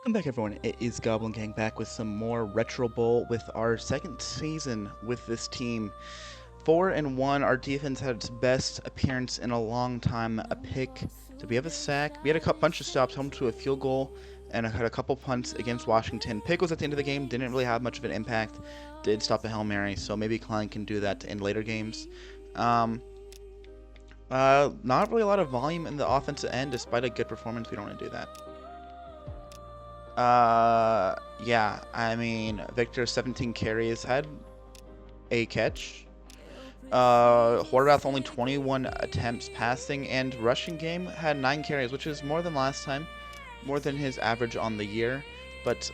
Welcome back, everyone. It is Goblin Gang back with some more Retro Bowl with our second season with this team. 4-1. Our defense had its best appearance in a long time. A pick. Did we have a sack? We had a bunch of stops, home to a field goal, and I had a couple punts against Washington. Pick was at the end of the game. Didn't really have much of an impact. Did stop a Hail Mary, so maybe Klein can do that in later games. Not really a lot of volume in the offensive end, despite a good performance. We don't want to do that. Yeah, I mean, Victor 17 carries, had a catch. Horvath only 21 attempts passing, and rushing game had 9 carries, which is more than last time, more than his average on the year, but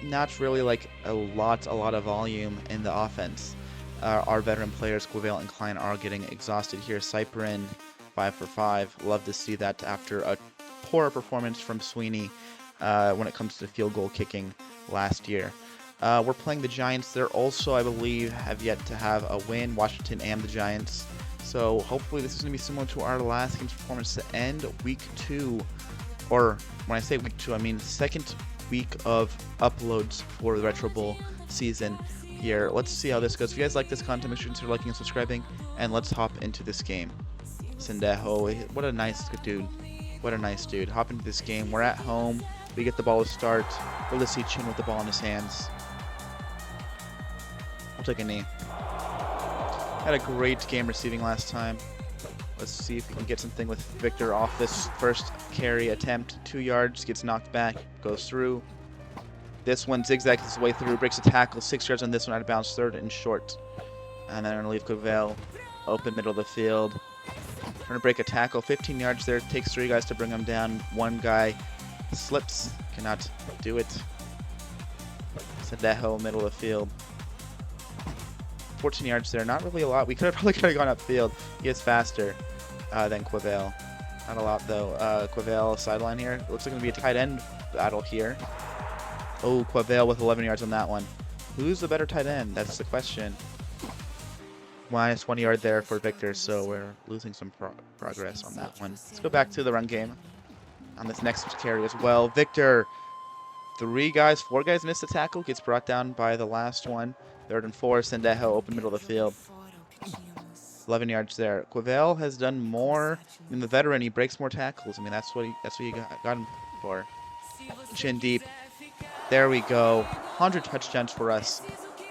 not really like a lot of volume in the offense. Our veteran players, Quavale and Klein, are getting exhausted here. Cyperin, 5 for 5. Love to see that after a poor performance from Sweeney when it comes to field goal kicking last year. We're playing the Giants. They're also, I believe, have yet to have a win, Washington and the Giants. So hopefully this is going to be similar to our last game's performance to end week 2. Or when I say week 2, I mean second week of uploads for the Retro Bowl season here. Let's see how this goes. If you guys like this content, make sure to consider liking and subscribing. And let's hop into this game. Sendejo, what a nice dude. What a nice dude. Hop into this game. We're at home. We get the ball to start. We'll see Chin with the ball in his hands. We'll take a knee. Had a great game receiving last time. Let's see if we can get something with Victor off this first carry attempt. 2 yards, gets knocked back, goes through. This one zigzags his way through, breaks a tackle. 6 yards on this one, out of bounds, third and short. And then underneath Quavale, open middle of the field. Trying to break a tackle, 15 yards there. Takes 3 guys to bring him down. One guy slips, cannot do it. Sendejo, middle of the field. 14 yards there, not really a lot. We probably could have gone upfield. He is faster than Quavale. Not a lot though. Quavale sideline here. It looks like going to be a tight end battle here. Oh, Quavale with 11 yards on that one. Who's the better tight end? That's the question. Minus 1 yard there for Victor, so we're losing some progress on that one. Let's go back to the run game on this next carry as well. Victor, 4 guys missed the tackle, gets brought down by the last one. 3rd and 4, Sendejo, open middle of the field. 11 yards there. Quavale has done more. I mean, the veteran, he breaks more tackles. I mean, that's what you got him for. Chin deep. There we go. 100 touchdowns for us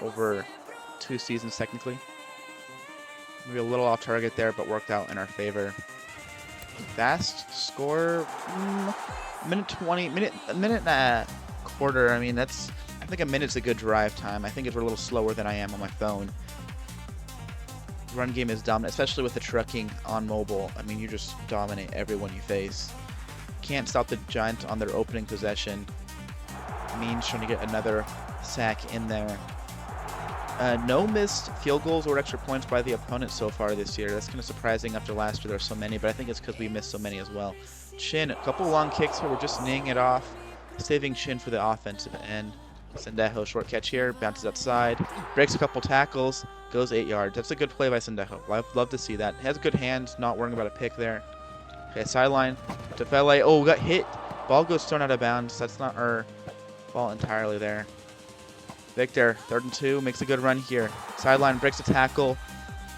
over 2 seasons, technically. Maybe a little off target there, but worked out in our favor. Fast score, minute 20, a minute and a quarter. I mean, I think a minute's a good drive time. I think if we're a little slower than I am on my phone. Run game is dominant, especially with the trucking on mobile. I mean, you just dominate everyone you face. Can't stop the Giants on their opening possession. Means trying to get another sack in there. No missed field goals or extra points by the opponent so far this year. That's kind of surprising after last year there were so many, but I think it's because we missed so many as well. Chin, a couple long kicks here. We're just kneeing it off, saving Chin for the offensive end. Sendejo, short catch here, bounces outside, breaks a couple tackles, goes 8 yards. That's a good play by Sendejo. Love to see that. He has good hands, not worrying about a pick there. Okay, sideline to Fele. Oh, got hit. Ball goes thrown out of bounds. That's not our fault entirely there. Victor, 3rd and 2, makes a good run here. Sideline, breaks a tackle.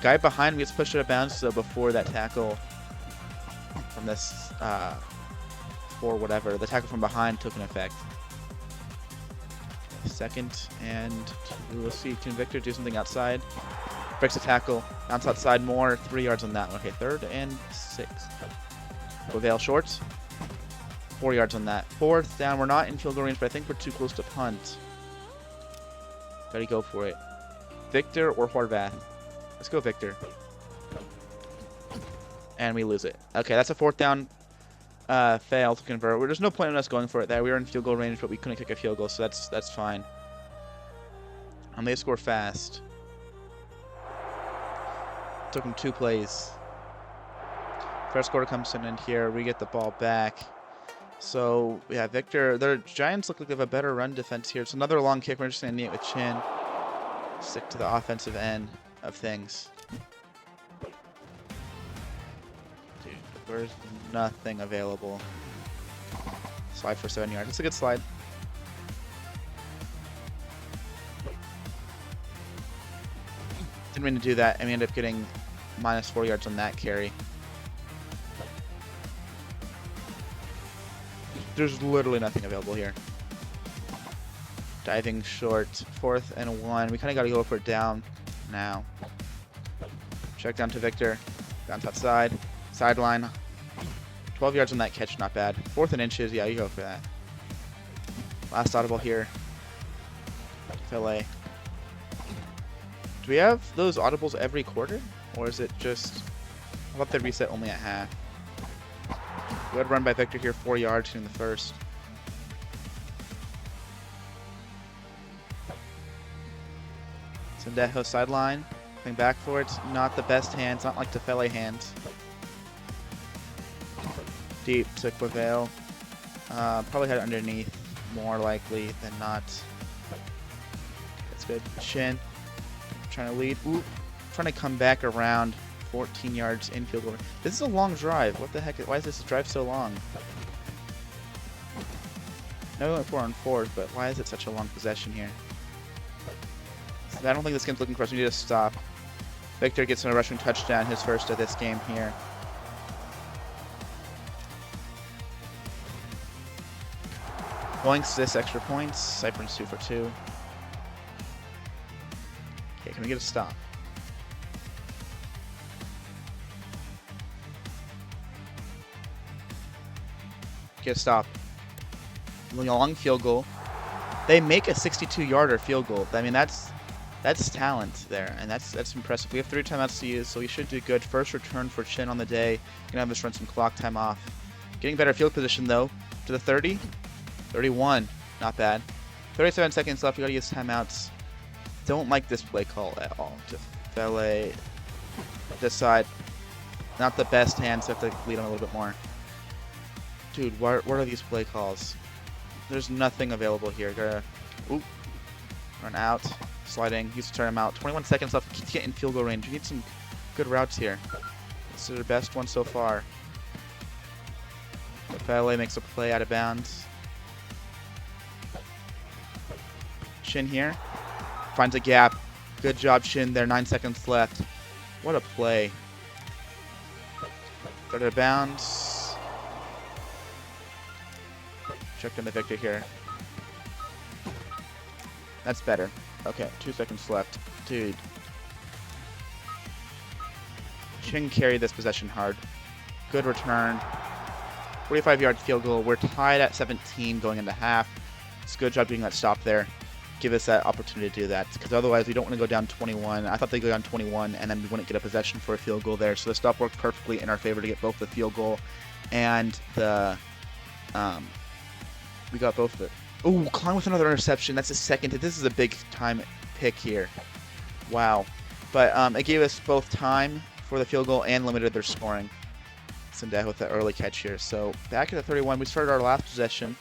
Guy behind me gets pushed out of bounds, so before that tackle from this, or whatever, the tackle from behind took an effect. 2nd and 2, we'll see, can Victor do something outside? Breaks a tackle, bounce outside more, 3 yards on that one. Okay, 3rd and 6. Quavale short, 4 yards on that. 4th down, we're not in field goal range, but I think we're too close to punt. Gotta go for it. Victor or Horvath? Let's go Victor. And we lose it. Okay, that's a 4th down. Fail to convert. There's no point in us going for it there. We were in field goal range, but we couldn't kick a field goal, so that's fine. And they score fast. Took them 2 plays. First quarter comes in, and here we get the ball back. So, yeah, Victor, the Giants look like they have a better run defense here. It's another long kick. We're just going to knee it with Chin. Stick to the offensive end of things. Dude, there's nothing available. Slide for 7 yards. It's a good slide. Didn't mean to do that, and we ended up getting -4 yards on that carry. There's literally nothing available here. Diving short, 4th and 1. We kind of got to go for it down now. Check down to Victor. Bounce outside. Sideline. 12 yards on that catch, not bad. 4th and inches, yeah, you go for that. Last audible here. LA. Do we have those audibles every quarter? Or is it just... I thought they reset only at half. Good run by Victor here, 4 yards in the first. Sendejo sideline. Coming back for it. Not the best hands, not like Tefele hands. Deep to Quavale. Probably had it underneath, more likely than not. That's good. Shin. Trying to lead. Ooh. Trying to come back around. 14 yards infield goal. This is a long drive. What the heck? Why is this drive so long? No, we went 4 on 4, but why is it such a long possession here? I don't think this game's looking for us. We need to stop. Victor gets a rushing touchdown, his first of this game here. Boinks this extra points. Cypher's 2 for 2. Okay, can we get a stop? Get a stop. Long field goal. They make a 62-yarder field goal. I mean, that's talent there, and that's impressive. We have 3 timeouts to use, so we should do good. First return for Chin on the day. Gonna have us run some clock time off. Getting better field position though. To the 30, 31, not bad. 37 seconds left. We gotta use timeouts. Don't like this play call at all. Tefele this side. Not the best hands. So have to lead him a little bit more. Dude, what are these play calls? There's nothing available here. Gotta run out. Sliding. Use to turn him out. 21 seconds left. Keep getting field goal range. You need some good routes here. This is the best one so far. Tefele makes a play out of bounds. Shin here. Finds a gap. Good job, Shin there. 9 seconds left. What a play. Go to bounds. Check in the Victor here. That's better. Okay, 2 seconds left. Dude. Shin carried this possession hard. Good return. 45-yard field goal. We're tied at 17 going into half. It's a good job getting that stop there. Give us that opportunity to do that, because otherwise we don't want to go down 21. I thought they'd go down 21 and then we wouldn't get a possession for a field goal there. So the stop worked perfectly in our favor to get both the field goal and the we got both of it. Ooh, Klein with another interception. That's his second. This is a big time pick here. Wow. But it gave us both time for the field goal and limited their scoring. Sendejo with the early catch here. So back at the 31, we started our last possession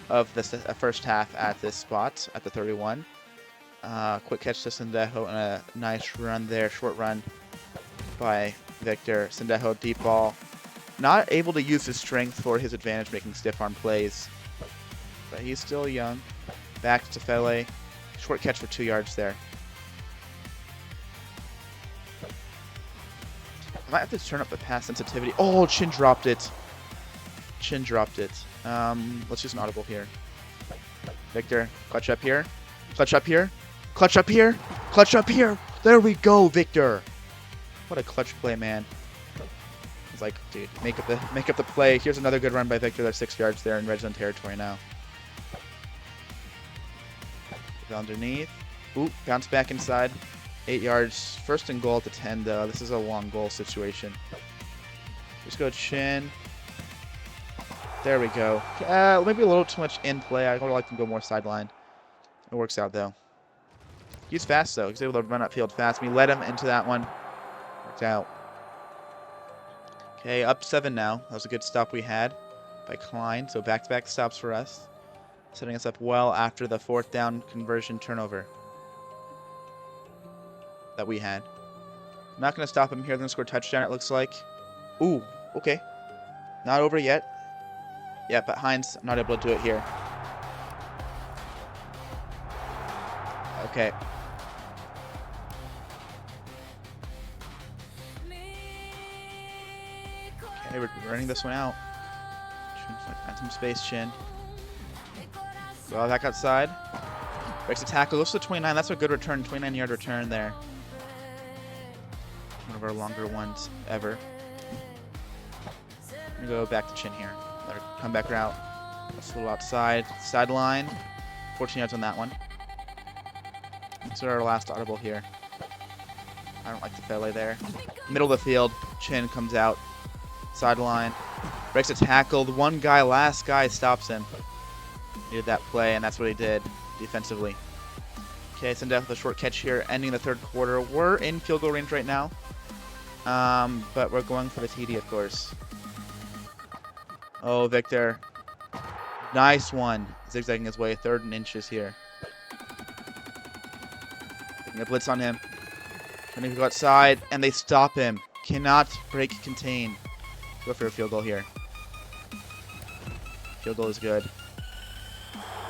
of the first half at this spot at the 31. Quick catch to Sendejo and a nice run there, short run by Victor. Sendejo deep ball. Not able to use his strength for his advantage, making stiff arm plays. But he's still young. Back to Tefele. Short catch for 2 yards there. I might have to turn up the pass sensitivity. Oh, Chin dropped it. Chin dropped it. Let's use an audible here. Victor, clutch up here. Clutch up here. Clutch up here. Clutch up here. There we go, Victor. What a clutch play, man. It's like, dude, make up the play. Here's another good run by Victor. That's 6 yards there in red zone territory now. Underneath. Ooh, bounce back inside. 8 yards. First and goal at the 10, though. This is a long goal situation. Just go Chin. There we go. Maybe a little too much in play. I would like to go more sideline. It works out, though. He's fast, though. He's able to run upfield fast. We led him into that one. Worked out. Okay, up 7 now. That was a good stop we had by Klein. So back-to-back stops for us. Setting us up well after the 4th down conversion turnover that we had. I'm not going to stop him here. They're going to score a touchdown, it looks like. Ooh, okay. Not over yet. Yeah, but Hines not able to do it here. Okay. Okay, we're running this one out. Find some space, Chin. Go back outside. Breaks a tackle. Goes to the 29. That's a good return. 29-yard return there. One of our longer ones ever. I'm going to go back to Chin here. Let her come back route. That's a little outside. Sideline. 14 yards on that one. This is our last audible here. I don't like the fairway there. Middle of the field. Chin comes out. Sideline. Breaks a tackle. The one guy, last guy, stops him. Needed that play, and that's what he did defensively. Okay, send out with a short catch here, ending the third quarter. We're in field goal range right now, but we're going for the TD, of course. Oh, Victor. Nice one. Zigzagging his way, 3rd and inches here. Taking a blitz on him. Trying to go outside, and they stop him. Cannot break contain. Go for a field goal here. Field goal is good.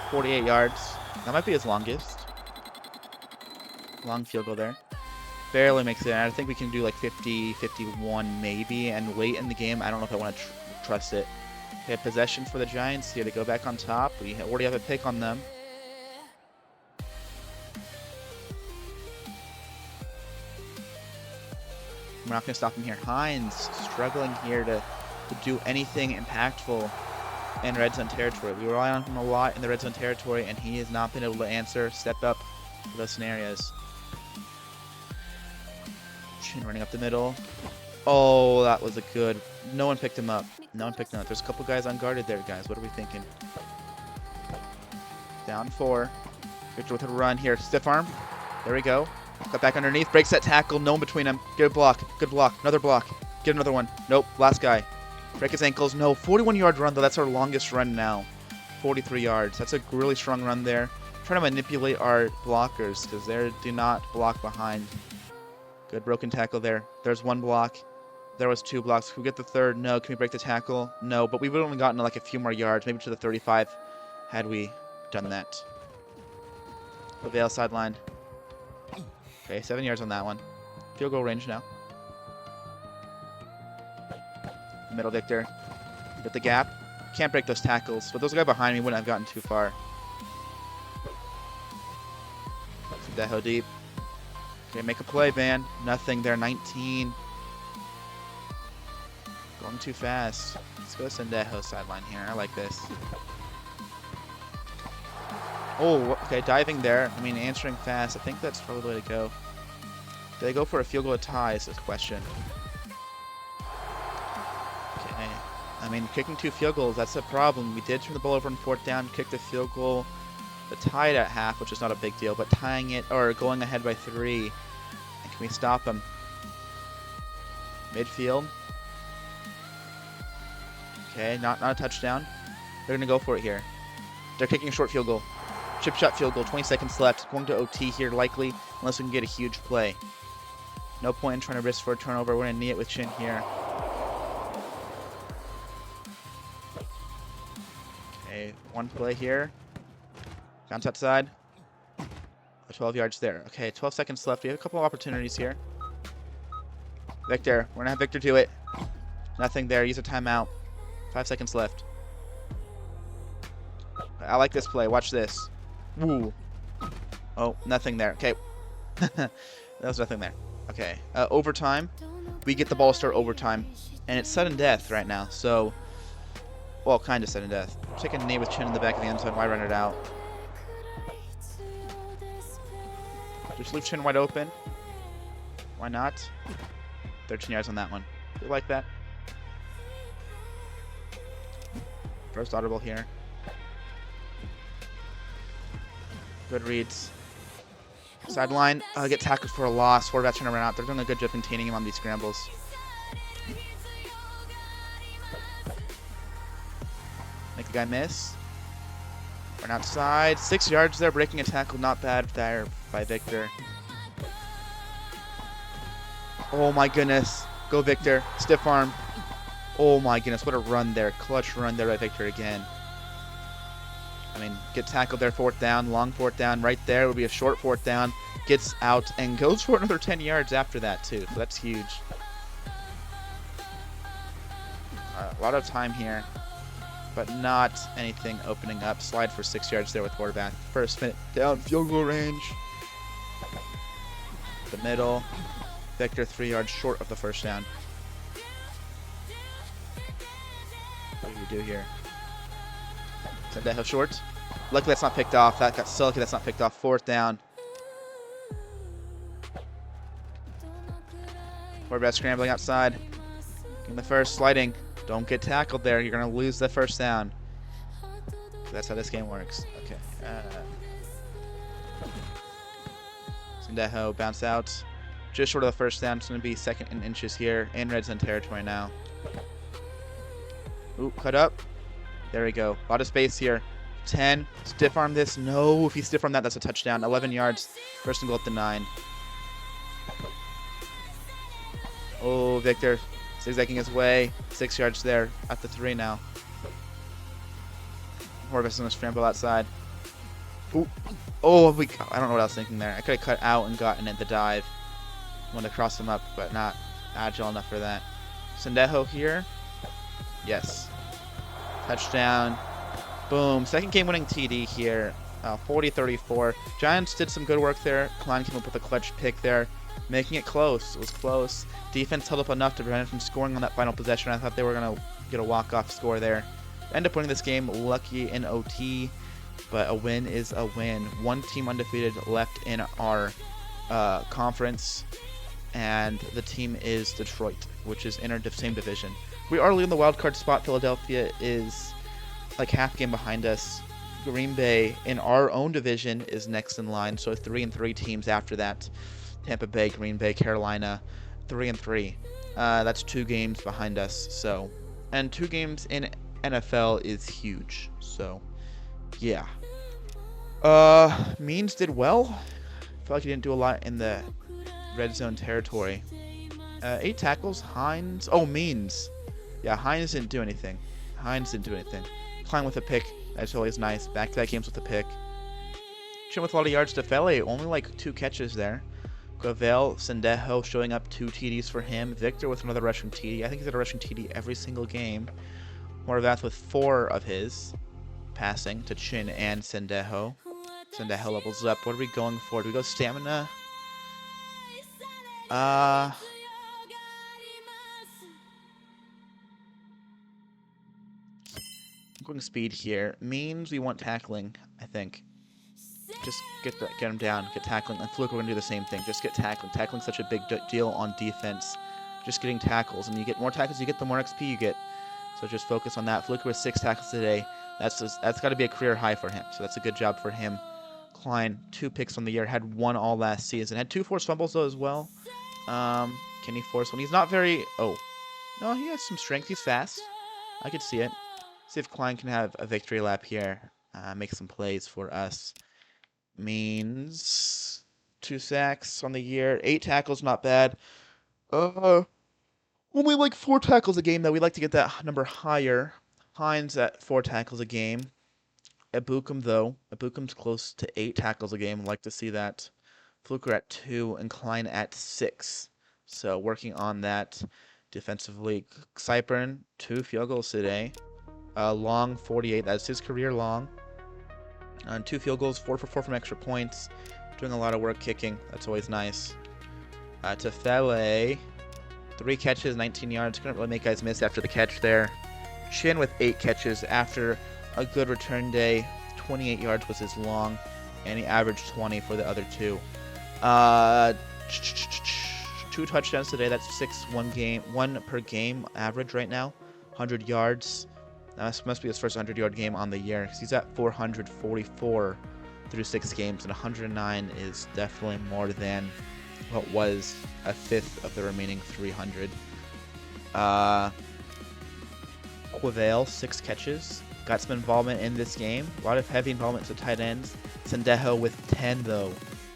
48 yards. That might be his longest. Long field goal there. Barely makes it. I think we can do like 50, 51 maybe. And late in the game, I don't know if I want to trust it. Okay, possession for the Giants here to go back on top. We already have a pick on them. We're not going to stop him here. Hines struggling here to do anything impactful in red zone territory. We rely on him a lot in the red zone territory, and he has not been able to answer, step up for those scenarios. Chin running up the middle. Oh, that was a good. No one picked him up. No one picked him up. There's a couple guys unguarded there, guys. What are we thinking? Down 4. Victor with a run here. Stiff arm. There we go. Got back underneath. Breaks that tackle. No one between them. Get a block. Good block. Another block. Get another one. Nope. Last guy. Break his ankles. No. 41-yard run, though. That's our longest run now. 43 yards. That's a really strong run there. Trying to manipulate our blockers because they do not block behind. Good broken tackle there. There's 1 block. There was 2 blocks. Can we get the 3rd? No. Can we break the tackle? No. But we would have only gotten like a few more yards, maybe to the 35 had we done that. LaVale sidelined. Okay, 7 yards on that one. Field goal range now. Middle Victor. Get the gap. Can't break those tackles. But those guys behind me wouldn't have gotten too far. Sendejo deep. Okay, make a play, man. Nothing there. 19. Going too fast. Let's go Sendejo sideline here. I like this. Oh, okay, diving there. I mean, answering fast. I think that's probably the way to go. Do they go for a field goal tie is the question. Okay. I mean, kicking 2 field goals, that's a problem. We did turn the ball over on 4th down, kicked the field goal, but tied at half, which is not a big deal, but tying it, or going ahead by 3. And can we stop them? Midfield. Okay, not a touchdown. They're going to go for it here. They're kicking a short field goal. Chip shot field goal, 20 seconds left. Going to OT here likely, unless we can get a huge play. No point in trying to risk for a turnover. We're going to knee it with Chin here. Okay, 1 play here. Bounce outside. 12 yards there. Okay, 12 seconds left. We have a couple of opportunities here. Victor, we're going to have Victor do it. Nothing there. Use a timeout. 5 seconds left. I like this play. Watch this. Woo. Oh, nothing there. Okay. There was nothing there. Okay. Overtime. We get the ball to start overtime. And it's sudden death right now. So, well, kind of sudden death. Take a knee with Chin in the back of the end zone. Why run it out? Just leave Chin wide open. Why not? 13 yards on that one. You like that? First audible here. Good reads. Sideline. Get tackled for a loss. Quarterback trying to run out. They're doing a good job containing him on these scrambles. Make the guy miss. Run outside. 6 yards there. Breaking a tackle. Not bad there by Victor. Oh my goodness. Go Victor. Stiff arm. Oh my goodness, what a run there. Clutch run there by Victor again. I mean, get tackled there, 4th down, long 4th down. Right there would be a short 4th down. Gets out and goes for another 10 yards after that too. So that's huge. A lot of time here, but not anything opening up. Slide for 6 yards there with Horvath. First minute down, field goal range. The middle. Victor 3 yards short of the first down. What do we do here? Sendejo short. Luckily that's not picked off. That got so lucky that's not picked off. 4th down. Horvath scrambling outside. In the first, sliding. Don't get tackled there. You're going to lose the first down. That's how this game works. Okay. Sendejo bounce out. Just short of the first down. It's going to be 2nd and inches here. In red zone territory now. Ooh, cut up. There we go. A lot of space here. 10. Stiff arm this. No. If you stiff arm that, that's a touchdown. 11 yards. First and goal at the 9. Oh, Victor zigzagging his way. 6 yards there at the 3 now. Horvath's going to scramble outside. Ooh. Oh, I don't know what I was thinking there. I could have cut out and gotten at the dive. Wanted to cross him up, but not agile enough for that. Sendejo here. Yes. Touchdown. Boom. 2nd game-winning TD here. 40-34. Giants did some good work there. Klein came up with a clutch pick there, making it close. It was close. Defense held up enough to prevent him from scoring on that final possession. I thought they were going to get a walk-off score there. End up winning this game lucky in OT, but a win is a win. One team undefeated left in our conference, and the team is Detroit, which is in our same division. We are leading the wild card spot. Philadelphia is like half game behind us. Green Bay in our own division is next in line, so 3-3 teams after that. Tampa Bay, Green Bay, Carolina, 3-3. That's 2 games behind us. So, and 2 games in NFL is huge. So, yeah. Means did well. I feel like he didn't do a lot in the red zone territory. 8 tackles. Hines. Oh, Means. Yeah, Hines didn't do anything. Klein with a pick. That's always nice. Back-to-back games with a pick. Chin with a lot of yards to Fele. Only like 2 catches there. Gravel, Sendejo showing up 2 TDs for him. Victor with another rushing TD. I think he's got a rushing TD every single game. Horvath with 4 of his. Passing to Chin and Sendejo. Sendejo levels up. What are we going for? Do we go stamina? I'm going speed here. Means we want tackling, I think. Just get him down, get tackling. And Fluke, we're going to do the same thing. Just get tackling. Tackling's such a big deal on defense. Just getting tackles. And you get more tackles, you get the more XP you get. So just focus on that. Fluke with 6 tackles today. That's got to be a career high for him. So that's a good job for him. Klein, 2 picks on the year. Had 1 all last season. Had 2 forced fumbles, though, as well. Can he force one? He's not very... Oh. No, he has some strength. He's fast. I could see it. See if Klein can have a victory lap here. Make some plays for us. Means 2 sacks on the year. 8 tackles, not bad. Only like 4 tackles a game, though. We'd like to get that number higher. Hines at 4 tackles a game. Ebukum, though. Ebukum's close to 8 tackles a game. I'd like to see that. Fluker at 2 and Klein at 6. So working on that defensively. Cypern, 2 field goals today. Long, 48. That's his career long. 2 field goals, 4 for 4 from extra points. Doing a lot of work kicking. That's always nice. Tefele, 3 catches, 19 yards. Couldn't really make guys miss after the catch there. Chin with 8 catches after a good return day. 28 yards was his long, and he averaged 20 for the other 2. 2 touchdowns today. That's 6 1 per game average right now. 100 yards. This must be his first 100-yard game on the year, because he's at 444 through 6 games, and 109 is definitely more than what was a fifth of the remaining 300. Quavale, 6 catches. Got some involvement in this game. A lot of heavy involvement to tight ends. Sendejo with 10, though,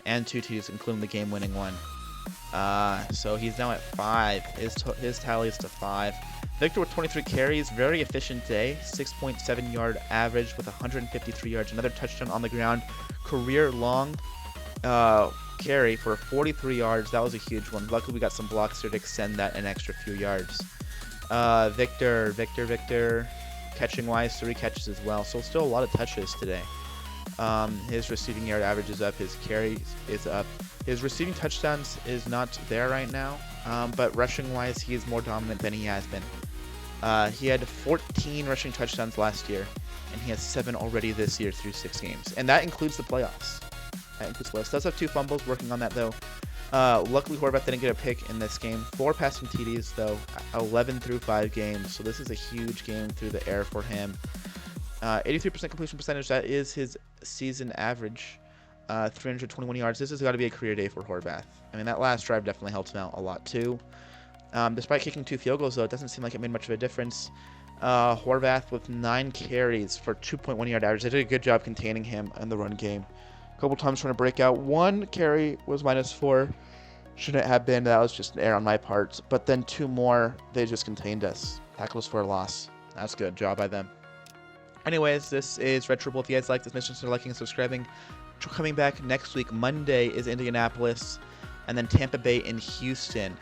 and 2 TDs, including the game-winning one. So he's now at 5. His tally is to 5. Victor with 23 carries, very efficient day, 6.7 yard average with 153 yards, another touchdown on the ground, career long carry for 43 yards. That was a huge one. Luckily, we got some blocks here to extend that an extra few yards. Victor, catching wise, 3 catches as well. So still a lot of touches today. His receiving yard average is up. His carry is up. His receiving touchdowns is not there right now. But rushing wise, he is more dominant than he has been. He had 14 rushing touchdowns last year, and he has 7 already this year through 6 games. And that includes the playoffs. Does have 2 fumbles, working on that though. Luckily, Horvath didn't get a pick in this game. 4 passing TDs though, 11 through 5 games. So this is a huge game through the air for him. 83% completion percentage, that is his season average. 321 yards. This has got to be a career day for Horvath. I mean, that last drive definitely helped him out a lot too. Despite kicking 2 field goals though, it doesn't seem like it made much of a difference. Horvath with 9 carries for 2.1 yard average. They did a good job containing him in the run game. A couple times trying to break out. 1 carry was -4. Shouldn't have been. That was just an error on my part. But then 2 more, they just contained us. Tackles for a loss. That's good. Job by them. Anyways, this is Retro Bowl. If you guys like this, make sure to liking and subscribing. Coming back next week, Monday is Indianapolis, and then Tampa Bay in Houston.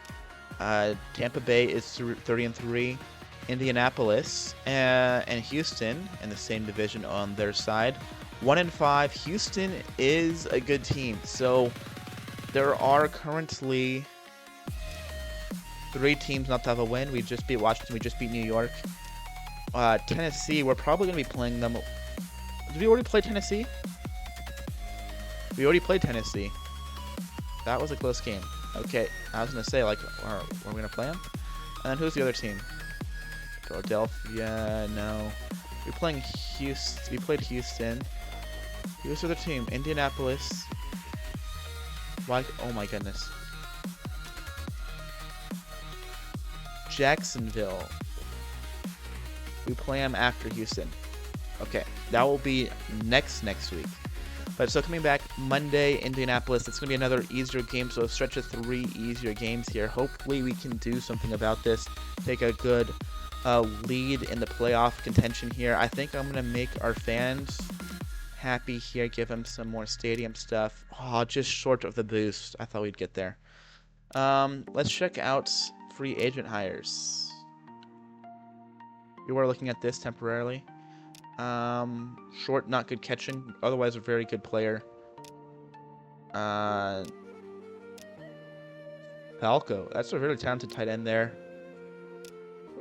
Tampa Bay is 30-3. Indianapolis and Houston in the same division on their side, 1-5. Houston is a good team. So there are currently 3 teams not to have a win. We just beat Washington. We just beat New York. Tennessee, we're probably going to be playing them. Did we already play Tennessee? We already played Tennessee. That was a close game. Okay, I was going to say, like, are we going to play them? And then who's the other team? Philadelphia, no. We're playing Houston. We played Houston. Who's the other team? Indianapolis. Why? Oh my goodness. Jacksonville. We play them after Houston. Okay, that will be next week. But so coming back Monday, Indianapolis. It's going to be another easier game. So a stretch of 3 easier games here. Hopefully we can do something about this. Take a good lead in the playoff contention here. I think I'm going to make our fans happy here. Give them some more stadium stuff. Oh, just short of the boost. I thought we'd get there. Let's check out free agent hires. We were looking at this temporarily. Short, not good catching. Otherwise, a very good player. Falco. That's a really talented tight end there.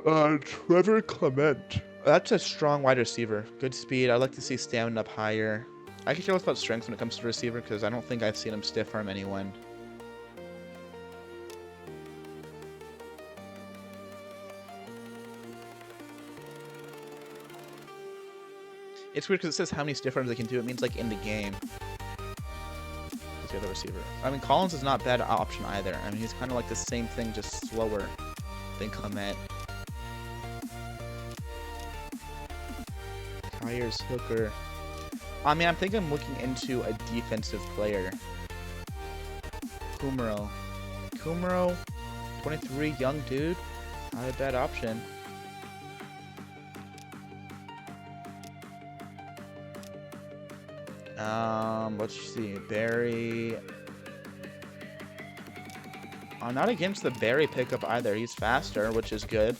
Trevor Clement. That's a strong wide receiver. Good speed. I'd like to see stamina up higher. I can care less about strength when it comes to receiver because I don't think I've seen him stiff arm anyone. It's weird because it says how many stiff arms they can do. It means like in the game. Who's the other receiver? I mean, Collins is not a bad option either. I mean, he's kind of like the same thing, just slower than Clement. Tyers Hooker. I mean, I think I'm looking into a defensive player. Kumaro, 23, young dude. Not a bad option. Let's see. Barry. I'm not against the Barry pickup either. He's faster, which is good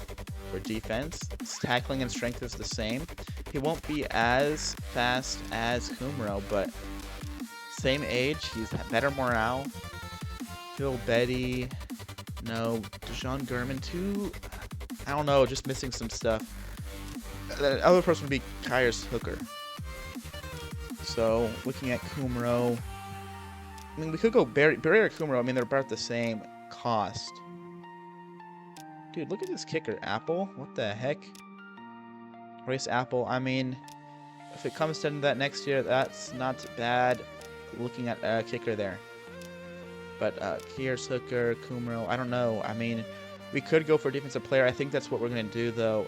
for defense. His tackling and strength is the same. He won't be as fast as Kumaro, but same age. He's better morale. Phil Betty. No. Deshaun Gurman, too. I don't know. Just missing some stuff. The other person would be Tyers Hooker. So, looking at Kumaro. I mean, we could go Barry or Kumaro. I mean, they're about the same cost. Dude, look at this kicker. Apple? What the heck? Race Apple. I mean, if it comes to that next year, that's not bad looking at a kicker there. But Tyers Hooker, Kumaro, I don't know. I mean, we could go for a defensive player. I think that's what we're going to do, though,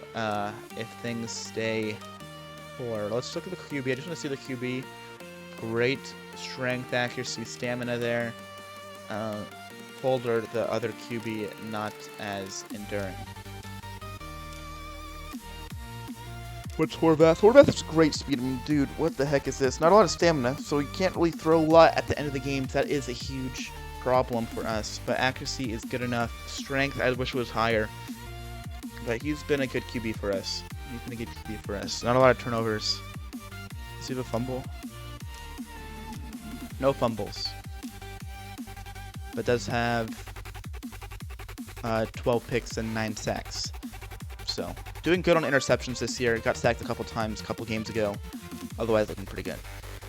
if things stay poor. Let's look at the QB. I just want to see the QB. Great strength, accuracy, stamina there. Folder, the other QB, not as enduring. What's Horvath? Horvath is great speed. I mean, dude, what the heck is this? Not a lot of stamina, so he can't really throw a lot at the end of the game. That is a huge problem for us. But accuracy is good enough. Strength, I wish it was higher. But he's been a good QB for us. He's been a good QB for us. Not a lot of turnovers. Does he have a fumble? No fumbles. But does have 12 picks and 9 sacks. So, doing good on interceptions this year. Got sacked a couple times, a couple games ago. Otherwise, looking pretty good.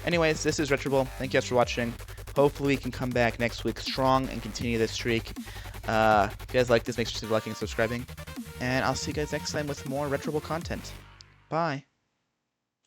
Anyways, this is Retroball. Thank you guys for watching. Hopefully, we can come back next week strong and continue this streak. If you guys like this, make sure to liking and subscribing. And I'll see you guys next time with more Retroball content. Bye.